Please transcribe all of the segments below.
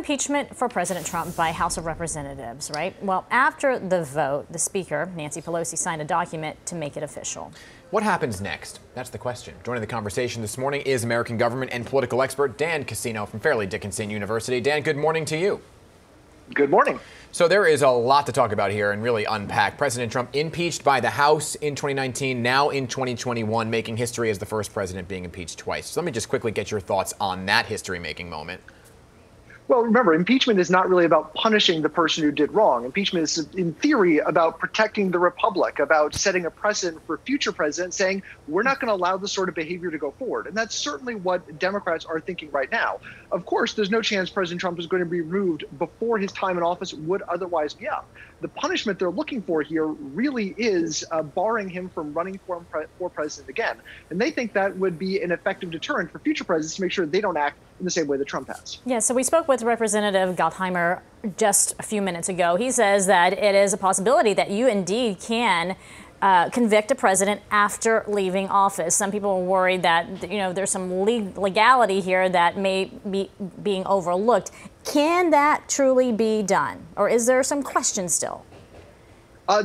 Impeachment for President Trump by House of Representatives, right? Well, after the vote, the Speaker, Nancy Pelosi, signed a document to make it official. What happens next? That's the question. Joining the conversation this morning is American government and political expert Dan Cassino from Fairleigh Dickinson University. Dan, good morning to you. Good morning. So there is a lot to talk about here and really unpack. President Trump impeached by the House in 2019, now in 2021, making history as the first president being impeached twice. So let me just quickly get your thoughts on that history-making moment. Well, remember, impeachment is not really about punishing the person who did wrong. Impeachment is, in theory, about protecting the republic, about setting a precedent for future presidents, saying we're not going to allow this sort of behavior to go forward. And that's certainly what Democrats are thinking right now. Of course, there's no chance President Trump is going to be removed before his time in office would otherwise be up. The punishment they're looking for here really is barring him from running for president again. And they think that would be an effective deterrent for future presidents to make sure they don't act in the same way that Trump has. Yeah, so we spoke with Representative Gottheimer just a few minutes ago. He says that it is a possibility that you indeed can convict a president after leaving office. Some people are worried that, you know, there's some legality here that may be being overlooked. Can that truly be done? Or is there some question still?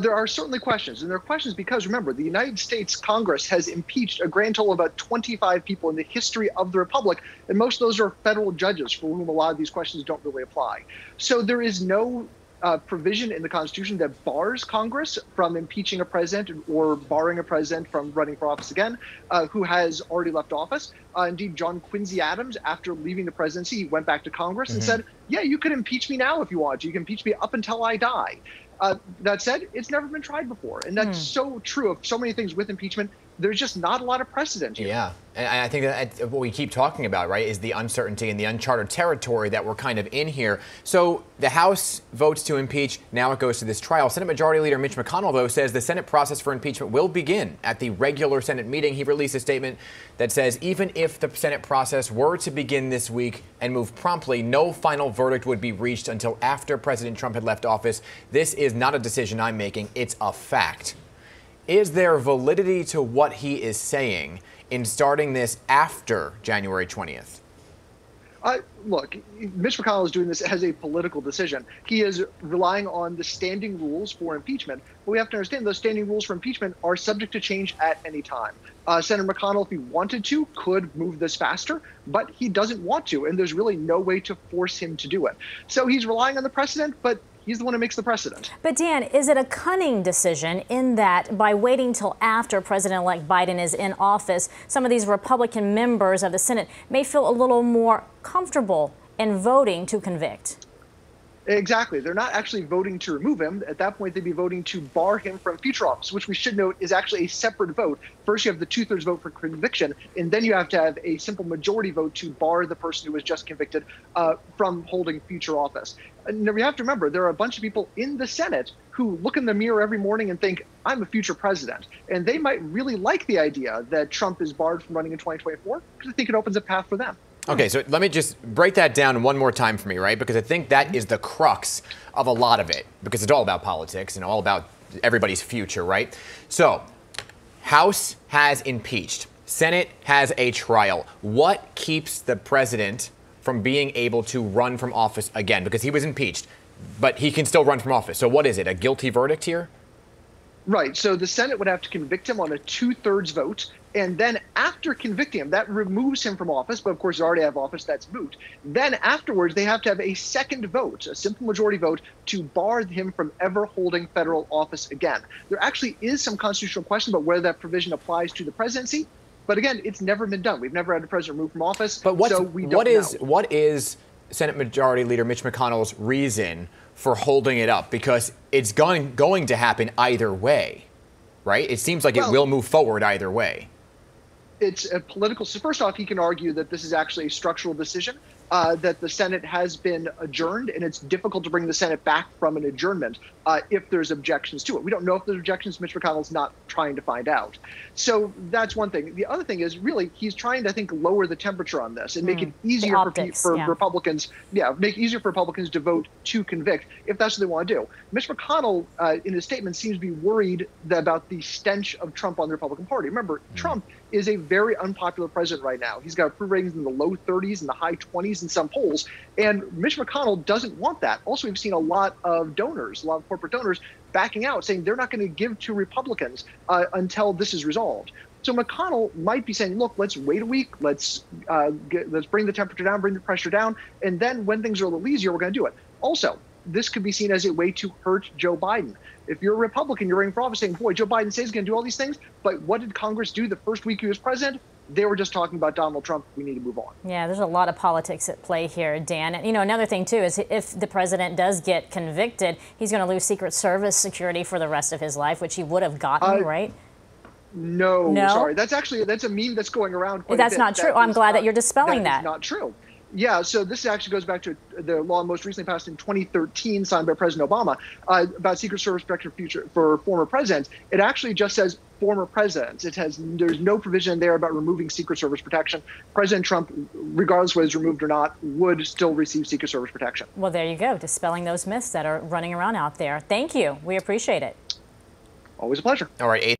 There are certainly questions, and there are questions because, remember, the United States Congress has impeached a grand total of about 25 people in the history of the republic, and most of those are federal judges for whom a lot of these questions don't really apply. So there is no provision in the Constitution that bars Congress from impeaching a president or barring a president from running for office again who has already left office. Indeed, John Quincy Adams, after leaving the presidency, he went back to Congress and said, yeah, you can impeach me now if you want to. You can impeach me up until I die. That said, it's never been tried before. And that's so true of so many things with impeachment. There's just not a lot of precedent here. Yeah, and I think that what we keep talking about, right, is the uncertainty and the uncharted territory that we're kind of in here. So the House votes to impeach. Now it goes to this trial. Senate Majority Leader Mitch McConnell, though, says the Senate process for impeachment will begin at the regular Senate meeting. He released a statement that says even if the Senate process were to begin this week and move promptly, no final verdict would be reached until after President Trump had left office. This is not a decision I'm making. It's a fact. Is there validity to what he is saying in starting this after January 20th? Look, Mitch McConnell is doing this as a political decision. He is relying on the standing rules for impeachment. But we have to understand those standing rules for impeachment are subject to change at any time. Senator McConnell, if he wanted to, could move this faster, but he doesn't want to. And there's really no way to force him to do it. So he's relying on the precedent, but he's the one who makes the precedent. But Dan, is it a cunning decision in that by waiting till after President-elect Biden is in office, some of these Republican members of the Senate may feel a little more comfortable in voting to convict? Exactly. They're not actually voting to remove him. At that point, they'd be voting to bar him from future office, which we should note is actually a separate vote. First, you have the 2/3 vote for conviction, and then you have to have a simple majority vote to bar the person who was just convicted from holding future office. And we have to remember, there are a bunch of people in the Senate who look in the mirror every morning and think, I'm a future president. And they might really like the idea that Trump is barred from running in 2024 because I think it opens a path for them. Okay, so let me just break that down one more time for me, right? Because I think that is the crux of a lot of it, because it's all about politics and all about everybody's future, right? So, House has impeached. Senate has a trial. What keeps the president from being able to run from office again? Because he was impeached, but he can still run from office. So what is it, a guilty verdict here? Right. So the Senate would have to convict him on a 2/3 vote. And then after convicting him, that removes him from office. But of course, he already have office. That's moot. Then afterwards, they have to have a second vote, a simple majority vote, to bar him from ever holding federal office again. There actually is some constitutional question about whether that provision applies to the presidency. But again, it's never been done. We've never had a president removed from office. But so we don't know. What is Senate Majority Leader Mitch McConnell's reason for holding it up? Because it's going to happen either way, right? It seems like it will move forward either way. It's a political. So first off, he can argue that this is actually a structural decision, that the Senate has been adjourned, and it's difficult to bring the Senate back from an adjournment if there's objections to it. We don't know if there's objections. Mitch McConnell's not trying to find out. So that's one thing. The other thing is really he's trying to, I think, lower the temperature on this and make it easier for Republicans. Yeah, make it easier for Republicans to vote to convict if that's what they want to do. Mitch McConnell, in his statement, seems to be worried about the stench of Trump on the Republican Party. Remember, Trump is a very unpopular president right now. He's got approval ratings in the low 30s and the high 20s in some polls. And Mitch McConnell doesn't want that. Also, we've seen a lot of donors, a lot of corporate donors backing out, saying they're not going to give to Republicans until this is resolved. So McConnell might be saying, look, let's wait a week. Let's bring the temperature down, bring the pressure down. And then when things are a little easier, we're going to do it. Also, this could be seen as a way to hurt Joe Biden. If you're a Republican, you're running for office saying, boy, Joe Biden says he's going to do all these things. But what did Congress do the first week he was president? They were just talking about Donald Trump. We need to move on. Yeah, there's a lot of politics at play here, Dan. And, another thing, too, is if the president does get convicted, he's going to lose Secret Service security for the rest of his life, which he would have gotten, right? No, sorry. That's a meme that's going around quite That's a bit. not true. I'm glad that you're dispelling that. That is not true. Yeah, so this actually goes back to the law most recently passed in 2013, signed by President Obama, about Secret Service protection for former presidents. It actually just says former presidents. There's no provision there about removing Secret Service protection. President Trump, regardless whether it's removed or not, would still receive Secret Service protection. Well, there you go, dispelling those myths that are running around out there. Thank you. We appreciate it. Always a pleasure. All right.